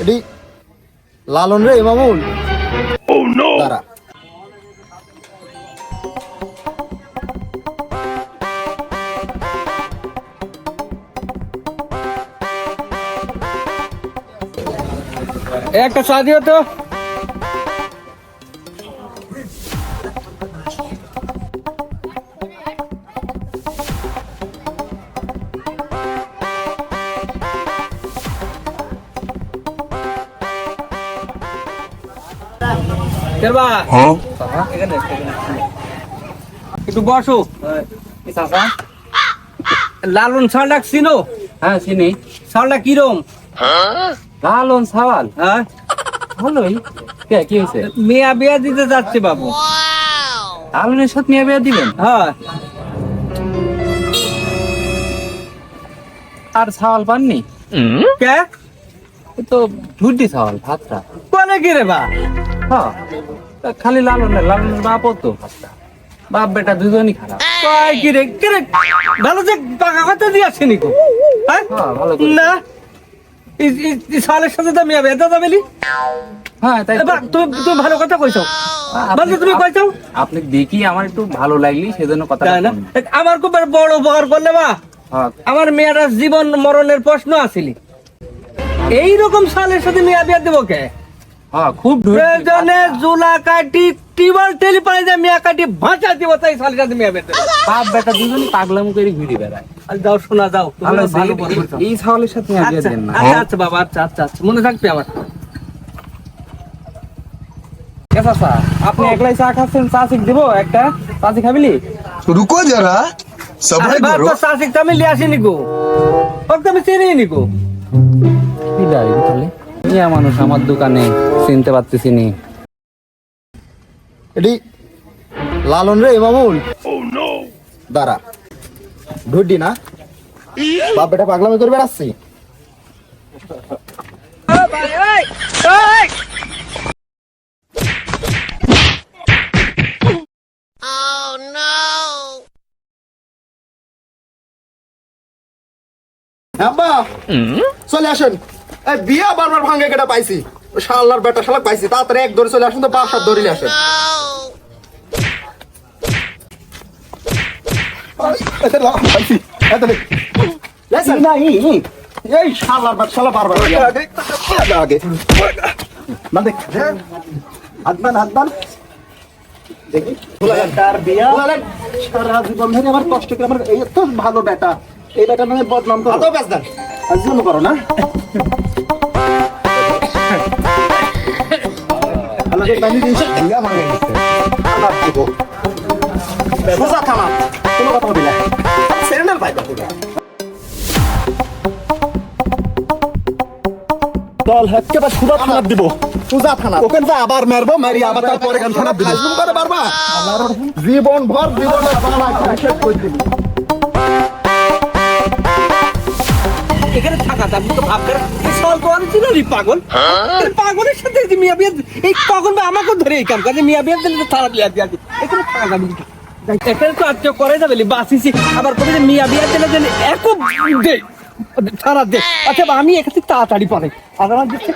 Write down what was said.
এটি লালন রে মামুন। দাঁড়া একটা চা দিও তো। একটু বসো। লালন সালটা চিনো? হ্যাঁ চিনি। সালটা কিরম? লালন সাওয়াল হ্যাঁ ভালোই। কি হয়েছে? মেয়া বিয়া দিতে যাচ্ছে বাবু। লালনের সাথে নিয়ে বিয়ে দিবেন? হ্যাঁ আর সাওয়াল পাননি? কে? এ তো ঢুডি সাওয়াল ভাতটা। কোনে কি রে বা? হ্যাঁ তা খালি লালনের বাপও তো ভাতটা। বাপ বেটা দুজনই খারাপ। কয় কি রে কি রে? ভালো যে পাকা কথা দিয়ে আসছে নিকো। হ্যাঁ হ্যাঁ ভালো করে। না এই সালের সাথে তো মেয়া বিয়া দাদা বেলি। হ্যাঁ তাই তো। এবার তুমি ভালো কথা কইছো। ভালো তুমি কইছো। আপনি দেখি আমার একটু ভালো লাগলি সেজন্য কথা তাই না? আমার খুব বড় উপকার করলে বা। হ্যাঁ আমার মেয়েরা জীবন মরণের প্রশ্ন আসিলি। এইরকম সালের সাথে মেয়া বিয়া দেবো কে? হ্যাঁ খুব প্রয়োজনে জুলা কাটি টিবল টেলি পাই যায় মেয়া কাটি ভাষা দিব তাই সালের সাথে মেয়া বিয়া দেবো। বাপ বেটা দুজনই পাগলাম করে ঘুরে বেড়ায়। আর যাও শোনা যাও। ভালো ভালো বলছো। এই সাওয়ালের সাথে নিয়ে বিয়ে আচ্ছা দেন না। আচ্ছা আচ্ছা বাবা আচ্ছা আচ্ছা আচ্ছা মনে থাকবে আমার। চাচা আপনি একলাই চা খাচ্ছেন, চা শিখ দিব একটা? চা শিখ খাবিলি? रुको जरा सब्र আরে বাবা करो। তো সাসিক তো আমি লিয়ে আসিনি গো। ওকে তো আমি চিনি নি গো। কি দাঁড়ি তাহলে ইয়া মানুষ আমার দোকানে চিনতে পারতেছি নি। এটি লালন রে মামুন। দাঁড়া ঢুডি না বাপ বেটা পাগলামি করে বেড়াচ্ছি। আব্বা চলে আসেন। এই বিয়া বারবার ভাঙে কেটে পাইছি। শালার বেটা শালাক পাইছি, তাড়াতাড়ি এক ধরে চলে আসেন তো, বাপ সাত ধরে আসেন। এই শালার বেটা শালা বারবার আগে মানে আদমান আদমান দেখি তার বিয়া সারা জীবন ধরে আমার কষ্ট করে আমার এই তো ভালো বেটা, এই বেটা মানে বদনাম করো তো বেশ দেন জন্য করো না। আমাদের বানি দিয়েছে বিয়া মানে গেছে আমার দিব সোজা থানা কোনো কথা বলি না সেন্ডাল পাইবা পুরো দল হচ্ছে বা সুরা থানা দিব সুজা থানা ওখানে যা আবার মারবো মারি আবার তারপরে গান থানা দিব জুম করে পারবা জীবন ভর জীবনের বাংলা শেষ করে দিব। এখানে থাকা যাবে তো ভাববে এই সল কোন ছিল রে পাগল। এই পাগলের সাথে যে মিয়া বিয়া এই পাগল বা আমাকে ধরে এই কাম কাজে মিয়া বিয়া দিলে তারা বিয়া দিয়া দি এখানে থাকা যাবে না। এখানে তো আজকে করে যাবে বাসিছি আবার কবে যে মিয়া বিয়া দিলে যে এক দে সারা দে। আচ্ছা আমি এখানে তাড়াতাড়ি পড়ে আদালত দিচ্ছে